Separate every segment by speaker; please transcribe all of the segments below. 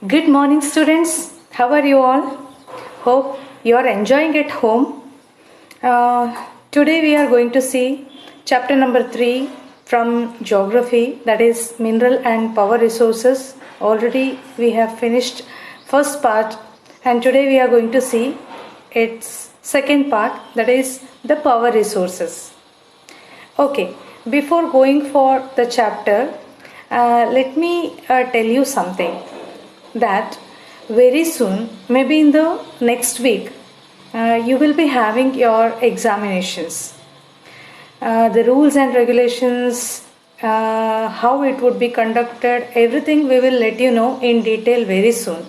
Speaker 1: Good morning, students. How are you all? Hope you are enjoying at home. Today we are going to see chapter number 3 from geography, that is mineral and power resources. Already we have finished first part, and today we are going to see its second part, that is the power resources. Okay, before going for the chapter, let me tell you something that very soon, maybe in the next week, you will be having your examinations. The rules and regulations, how it would be conducted, everything we will let you know in detail very soon.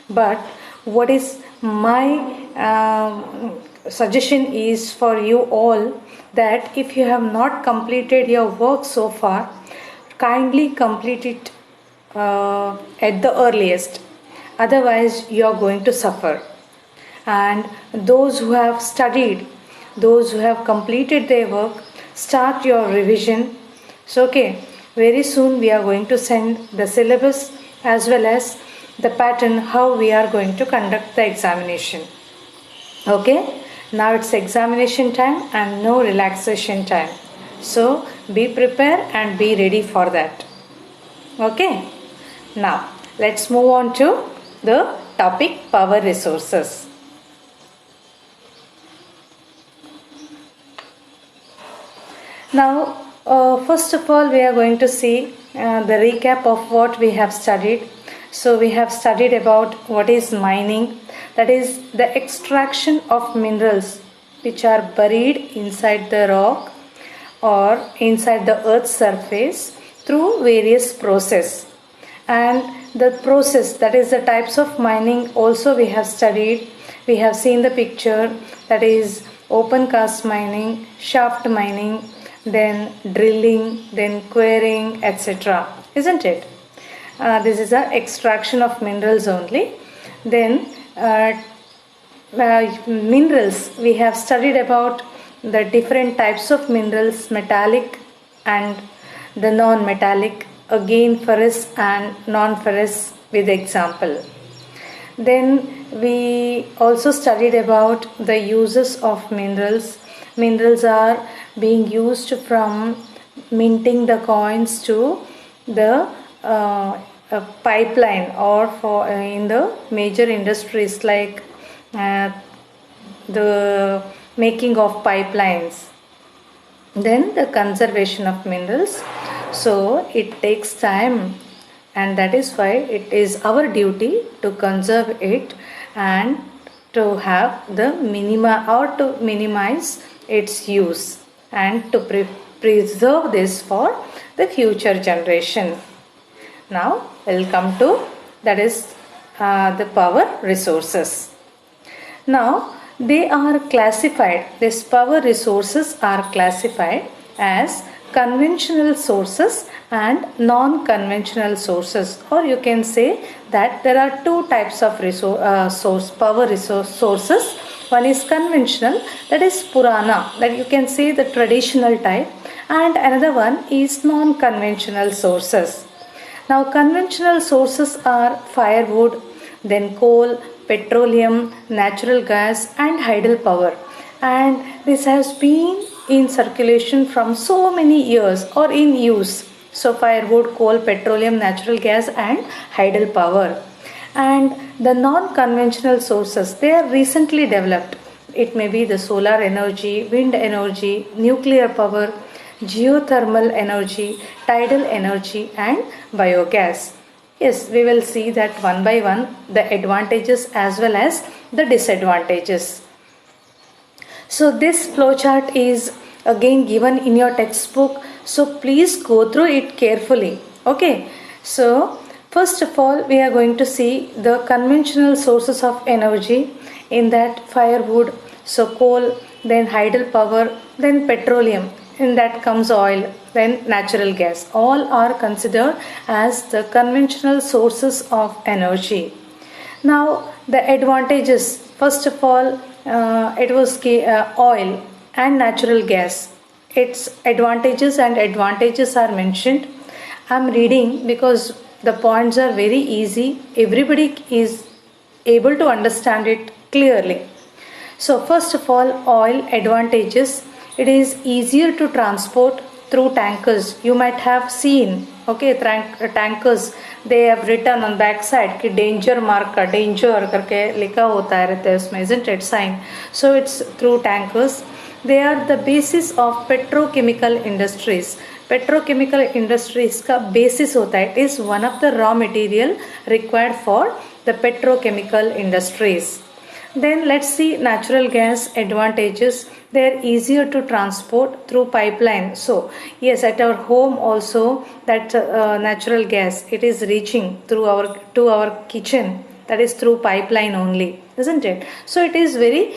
Speaker 1: But what is my suggestion is for you all that if you have not completed your work so far, kindly complete it at the earliest. Otherwise, you are going to suffer. And those who have studied, those who have completed their work, start your revision. So, okay, very soon we are going to send the syllabus as well as the pattern how we are going to conduct the examination. Okay, now it's examination time and no relaxation time. So, be prepared and be ready for that. Okay. Now, let's move on to the topic power resources. Now, first of all, we are going to see the recap of what we have studied. So, we have studied about what is mining, that is the extraction of minerals which are buried inside the rock or inside the earth's surface through various processes. And the process, that is the types of mining, also we have studied. We have seen the picture, that is open cast mining, shaft mining, then drilling, then quarrying, etc. Isn't it? This is the extraction of minerals only. Then minerals, we have studied about the different types of minerals, metallic and the non-metallic, again ferrous and non-ferrous with example. Then we also studied about the uses of minerals. Minerals are being used from minting the coins to the pipeline or for in the major industries like the making of pipelines. Then the conservation of minerals. So it takes time, and that is why it is our duty to conserve it and to have the minima or to minimize its use and to preserve this for the future generation. Now we'll come to that is the power resources. Now they are classified, these power resources are classified as conventional sources and non-conventional sources, or you can say that there are two types of power resource sources. One is conventional, that is Purana, that you can say the traditional type, and another one is non-conventional sources. Now conventional sources are firewood, then coal, petroleum, natural gas and hydropower, and this has been in circulation from so many years or in use. So firewood, coal, petroleum, natural gas and hydropower. And the non-conventional sources, they are recently developed. It may be the solar energy, wind energy, nuclear power, geothermal energy, tidal energy and biogas. Yes, we will see that one by one the advantages as well as the disadvantages. So this flowchart is again given in your textbook, so please go through it carefully. Okay, so first of all we are going to see the conventional sources of energy, in that firewood, so coal, then hydropower, then petroleum, in that comes oil, then natural gas. All are considered as the conventional sources of energy. Now the advantages, first of all it was oil and natural gas. Its advantages and advantages are mentioned. I am reading because the points are very easy. Everybody is able to understand it clearly. So first of all, oil advantages. It is easier to transport through tankers. You might have seen, okay, tankers. They have written on back side कि danger mark का danger करके लिखा होता है रहता है उसमें, isn't it, sign? So it's through tankers. They are the basis of petrochemical industries. Petrochemical industries का basis होता है. It is one of the raw material required for the petrochemical industries. Then let's see natural gas advantages. They are easier to transport through pipeline. So yes, at our home also that natural gas, it is reaching through our kitchen. That is through pipeline only, isn't it? So it is very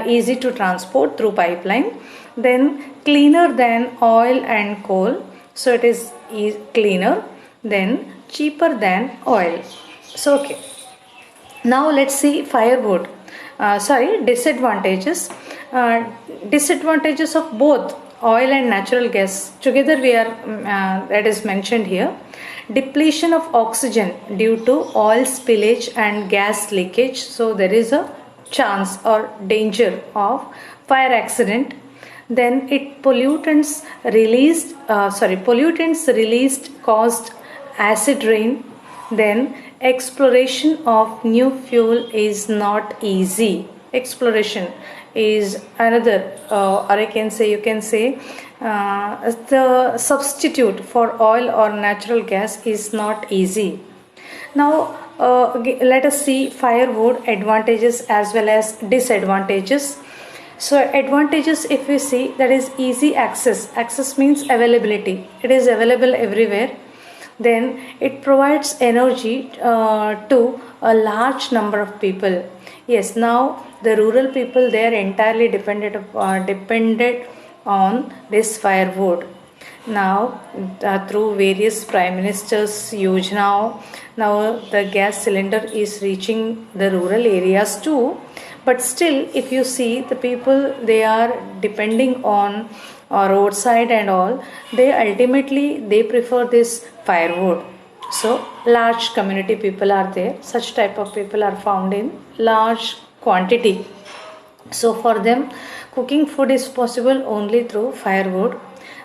Speaker 1: easy to transport through pipeline. Then cleaner than oil and coal. So it is cleaner. Then cheaper than oil. So okay. Now let's see firewood. Disadvantages. Disadvantages of both oil and natural gas together we are that is mentioned here. Depletion of oxygen due to oil spillage and gas leakage. So there is a chance or danger of fire accident. Then pollutants released caused acid rain. Then exploration of new fuel is not easy. Exploration is another, or I can say, you can say, the substitute for oil or natural gas is not easy. Now let us see firewood advantages as well as disadvantages. So advantages, if we see, that is easy access. Access means availability. It is available everywhere. Then it provides energy to a large number of people. Yes, now the rural people, they are entirely dependent on this firewood. Now through various prime ministers use now the gas cylinder is reaching the rural areas too. But still, if you see, the people, they are depending on roadside and all, they ultimately prefer this firewood. So large community people are there. Such type of people are found in large quantity. So for them, cooking food is possible only through firewood.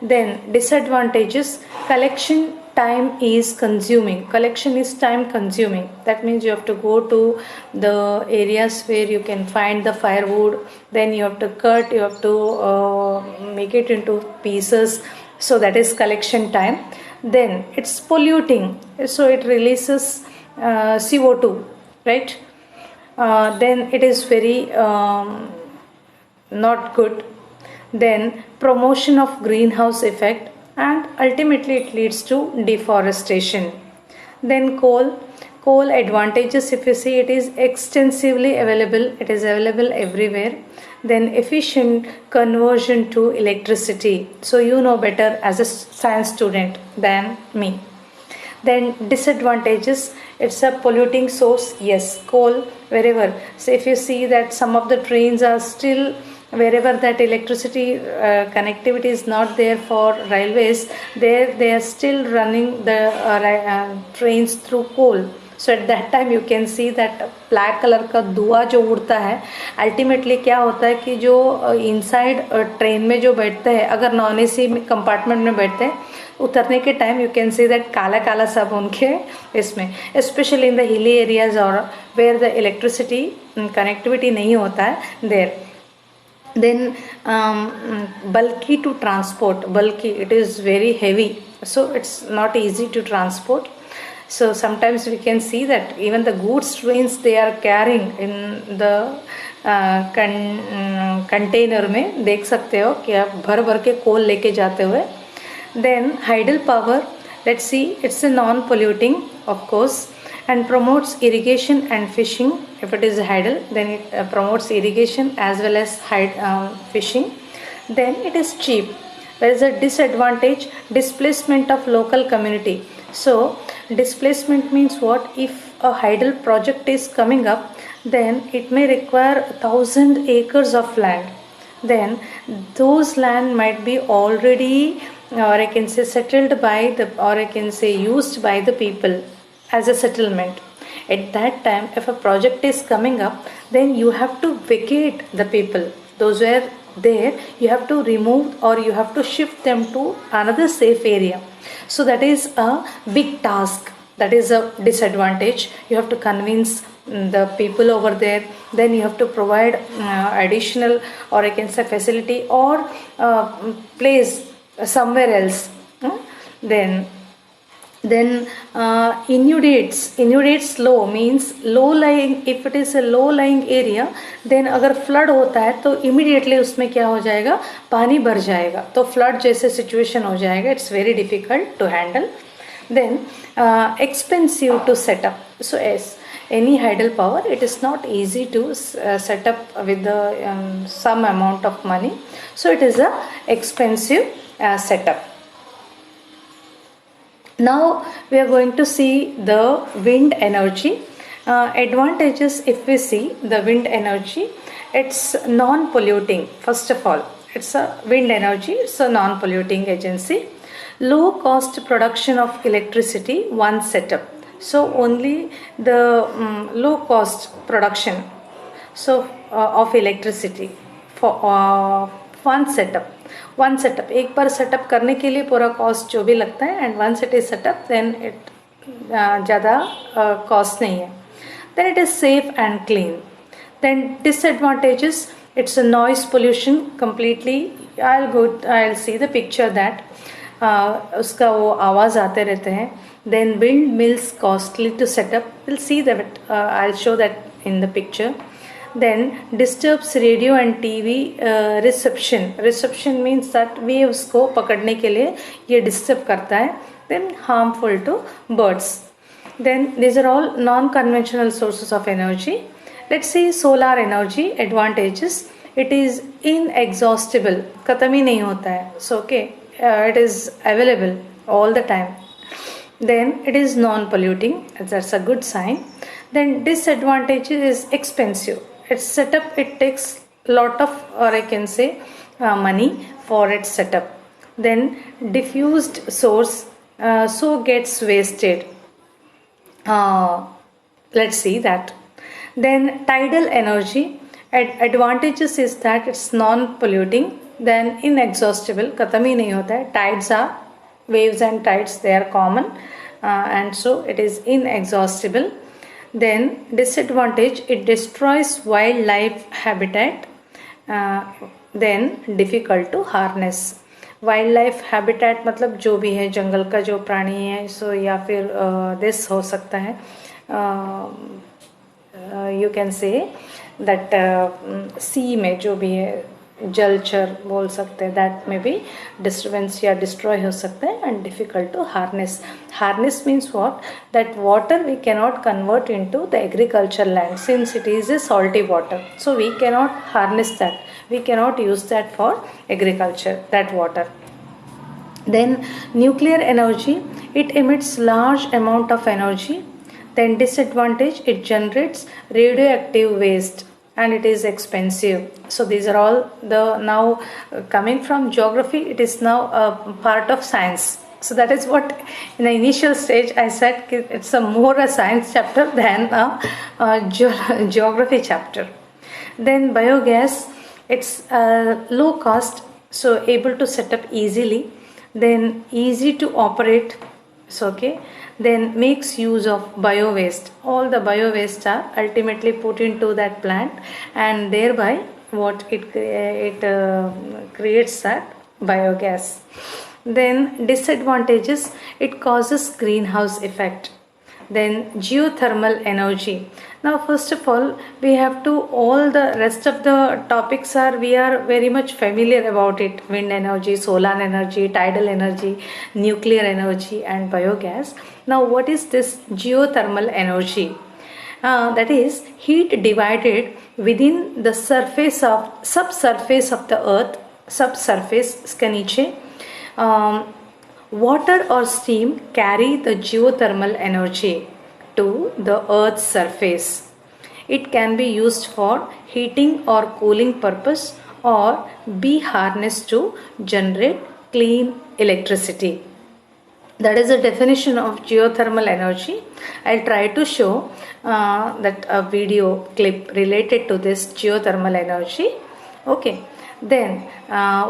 Speaker 1: Then disadvantages, collection time is consuming. Collection is time consuming. That means you have to go to the areas where you can find the firewood. Then you have to cut, you have to make it into pieces. So that is collection time. Then it's polluting. So it releases CO2, right? Then it is very not good. Then promotion of greenhouse effect, and ultimately it leads to deforestation. Then coal advantages, if you see, it is extensively available, it is available everywhere. Then efficient conversion to electricity. So you know better as a science student than me. Then disadvantages, it's a polluting source. Yes, coal wherever. So if you see that some of the trains are still, wherever that electricity connectivity is not there for railways, they are still running the trains through coal. So at that time you can see that black color का धुआं जो उड़ता है, ultimately क्या होता है कि जो इनसाइड ट्रेन में जो बैठते हैं, अगर नॉन एसी कंपार्टमेंट में बैठते हैं, उतरने के time you can see that काला काला सब उनके इसमें, specially in the hilly areas और वेयर द इलेक्ट्रिसिटी कनेक्टिविटी नहीं होता है there. Then bulky to transport. Bulky, it is very heavy, so it's not easy to transport. So sometimes we can see that even the goods trains they are carrying in the container में देख सकते हो कि आप भर भर के कोल लेके जाते हुए. Then hydel power, let's see, it's a non-polluting of course, and promotes irrigation and fishing. If it is hydel, then it promotes irrigation as well as fishing. Then it is cheap. There is a disadvantage, displacement of local community. So displacement means what? If a hydel project is coming up, then it may require 1,000 acres of land. Then those land might be already, or I can say settled by the, or I can say used by the people. as a settlement. At that time, if a project is coming up, then you have to vacate the people. Those who are there, you have to remove or you have to shift them to another safe area. So that is a big task. That is a disadvantage. You have to convince the people over there. Then you have to provide additional, or I can say, facility or place somewhere else. Then inundates low means low lying. If it is a low lying area, then अगर flood होता है तो immediately उसमें क्या हो जाएगा, पानी भर जाएगा, तो flood जैसे situation हो जाएगा. It's very difficult to handle. Then expensive to set up. So as any hydel power, it is not easy to set up with the some amount of money. So it is a expensive setup. Now we are going to see the wind energy. Advantages, if we see the wind energy, it's non-polluting. First of all, it's a wind energy, it's a non-polluting agency. Low cost production of electricity, one setup. So only the low cost production of electricity for one setup. एक बार setup करने के लिए पूरा cost जो भी लगता है, and once it is set up then it ज़्यादा कॉस्ट नहीं है. Then it is safe and clean. Then disadvantages, it's a noise pollution completely. I will see the picture that उसका वो आवाज़ आते रहते हैं. Then wind mills costly to set up. Will see that, I will show that in the picture. Then disturbs radio and TV reception. Reception means that waves को पकड़ने के लिए ये disturb करता है. Then harmful to birds. Then these are all non-conventional sources of energy. Let's see solar energy advantages. It is inexhaustible. खत्म ही नहीं होता है. So okay, it is available all the time. Then it is non-polluting. That's a good sign. Then disadvantages is expensive. Its setup, it takes lot of, or I can say, money for its setup. Then diffused source, so gets wasted. Let's see that. Then tidal energy, advantages is that it's non-polluting. Then inexhaustible, खत्म ही नहीं होता है. Tides are, waves and tides, they are common, and so it is inexhaustible. Then disadvantage, it destroys wildlife habitat. Then difficult to harness. Wildlife habitat मतलब जो भी है, जंगल का जो प्राणी है, सो या फिर this हो सकता है. You can say that sea में जो भी है, जलचर बोल सकते हैं, दैट में भी डिस्टर्बेंस या डिस्ट्रॉय हो सकता है. And difficult to harness. Harness means what, that water we cannot convert into the agriculture land since it is a salty water. So we cannot harness that, we cannot use that for agriculture, that water. Then nuclear energy, it emits large amount of energy. Then disadvantage, it generates radioactive waste and it is expensive. So these are all the now coming from geography, it is now a part of science. So that is what in the initial stage I said it's more a science chapter than a geography chapter. Then biogas, it's low cost, so able to set up easily. Then easy to operate, so okay. Then makes use of bio waste. All the bio waste are ultimately put into that plant, and thereby what it creates that biogas. Then disadvantages, it causes greenhouse effect. Then geothermal energy. Now first of all we have to, all the rest of the topics are, we are very much familiar about it: wind energy, solar energy, tidal energy, nuclear energy and biogas. Now what is this geothermal energy? That is heat divided within the surface of subsurface of the earth, subsurface इसके नीचे. Water or steam carry the geothermal energy to the earth's surface. It can be used for heating or cooling purpose or be harnessed to generate clean electricity. That is the definition of geothermal energy. I'll try to show that a video clip related to this geothermal energy. Okay, then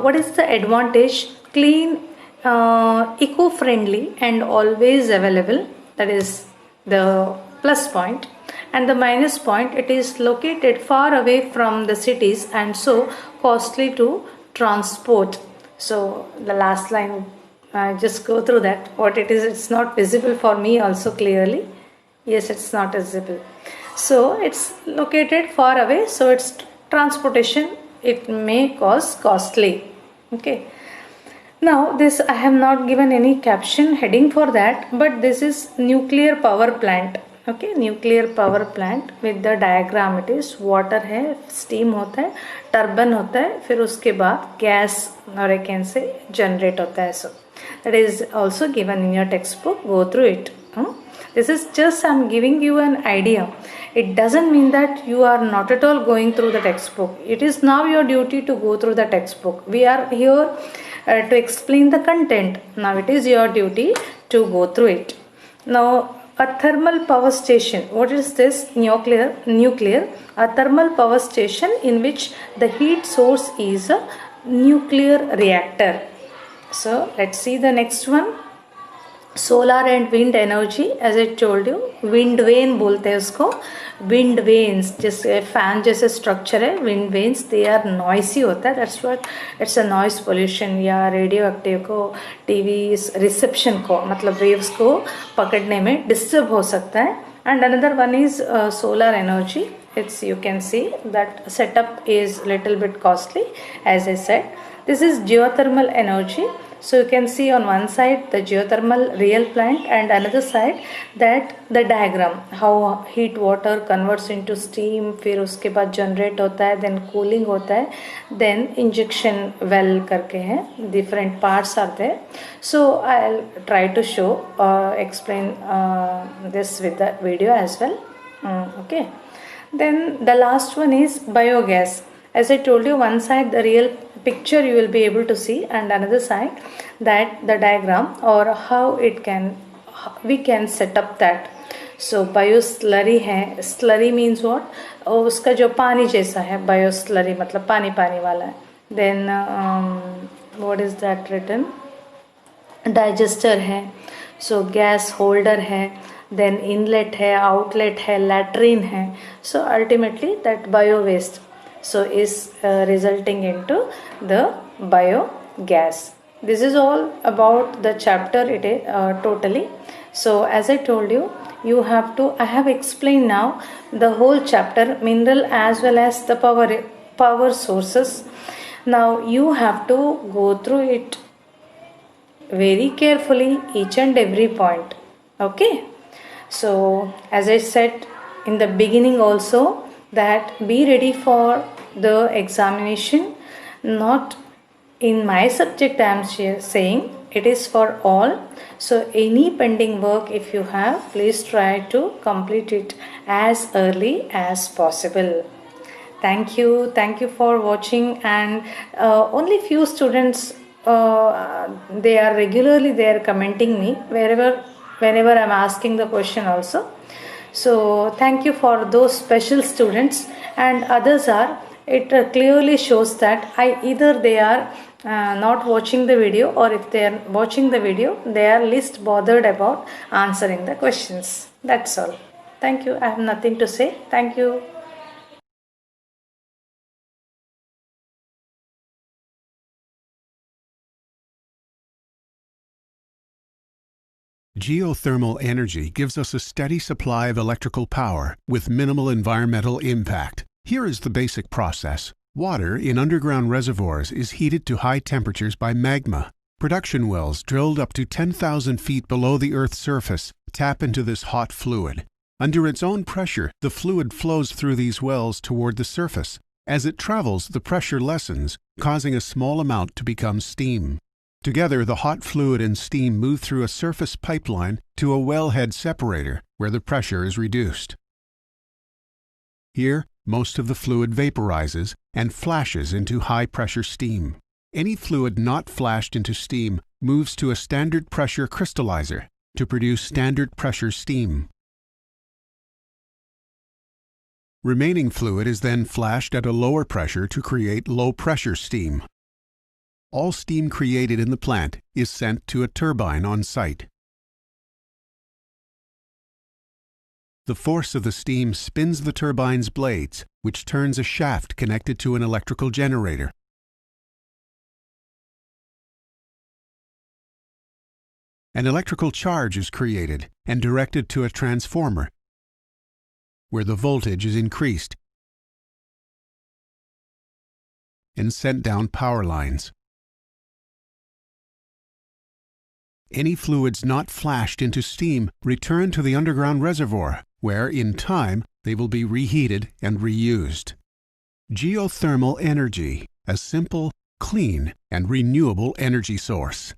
Speaker 1: what is the advantage? Clean, eco-friendly and always available. That is the plus point. And the minus point, it is located far away from the cities and so costly to transport. So the last line, just go through that. What it is, it's not visible for me also clearly. Yes, it's not visible. So it's located far away, so its transportation, it may cause costly. Okay. Now this, I have not given any caption heading for that, but this is nuclear power plant. Okay, nuclear power plant with the diagram. It is water है, steam होता है, turbine होता है, फिर उसके बाद gas और I can say generate होता है. So that is also given in your textbook. Go through it. This is just, I am giving you an idea. It doesn't mean that you are not at all going through the textbook. It is now your duty to go through the textbook. We are here to explain the content. Now it is your duty to go through it. Now a thermal power station. What is this? Nuclear. A thermal power station in which the heat source is a nuclear reactor. So let's see the next one. Solar and wind energy. As I told you, wind vane बोलते हैं उसको. Wind vanes जैसे fan जैसे structure है. Wind vanes, they are noisy होता है. That's what, it's a noise pollution या radioactive को TV reception को मतलब waves को पकड़ने में disturb हो सकता है. And another one is solar energy. It's, you can see that setup is little bit costly. As I said, this is geothermal energy. So you can see on one side the geothermal real plant and another side that the diagram how heat water converts into steam, फिर उसके बाद generate होता है, then cooling होता है, then injection well करके हैं, different parts are there. So I'll try to show explain this with the video as well. Okay. Then the last one is biogas. As I told you, one side the real picture you will be able to see and another side that the diagram or how it can, we can set up that. So bioslurry है. Slurry means what? उसका जो पानी जैसा है, bioslurry मतलब पानी पानी वाला है. Then what is that written? Digester है. So gas holder है. Then inlet है, outlet है, latrine है. So ultimately that bio waste so is resulting into the biogas. This is all about the chapter it is totally. So as I told you, you have to, I have explained now the whole chapter, mineral as well as the power sources. Now you have to go through it very carefully, each and every point. Okay. So as I said in the beginning also, that be ready for the examination. Not in my subject I am saying, it is for all. So any pending work if you have, please try to complete it as early as possible. Thank you for watching. And only few students they are regularly there commenting me whenever I am asking the question also. So thank you for those special students, and others are, it clearly shows that either they are not watching the video, or if they are watching the video, they are least bothered about answering the questions. That's all. Thank you. I have nothing to say. Thank you.
Speaker 2: Geothermal energy gives us a steady supply of electrical power with minimal environmental impact. Here is the basic process. Water in underground reservoirs is heated to high temperatures by magma. Production wells drilled up to 10,000 feet below the Earth's surface tap into this hot fluid. Under its own pressure, the fluid flows through these wells toward the surface. As it travels, the pressure lessens, causing a small amount to become steam. Together, the hot fluid and steam move through a surface pipeline to a wellhead separator, where the pressure is reduced. Here, most of the fluid vaporizes and flashes into high-pressure steam. Any fluid not flashed into steam moves to a standard pressure crystallizer to produce standard pressure steam. Remaining fluid is then flashed at a lower pressure to create low pressure steam. All steam created in the plant is sent to a turbine on site. The force of the steam spins the turbine's blades, which turns a shaft connected to an electrical generator. An electrical charge is created and directed to a transformer, where the voltage is increased and sent down power lines. Any fluids not flashed into steam return to the underground reservoir, where, in time, they will be reheated and reused. Geothermal energy, a simple, clean, and renewable energy source.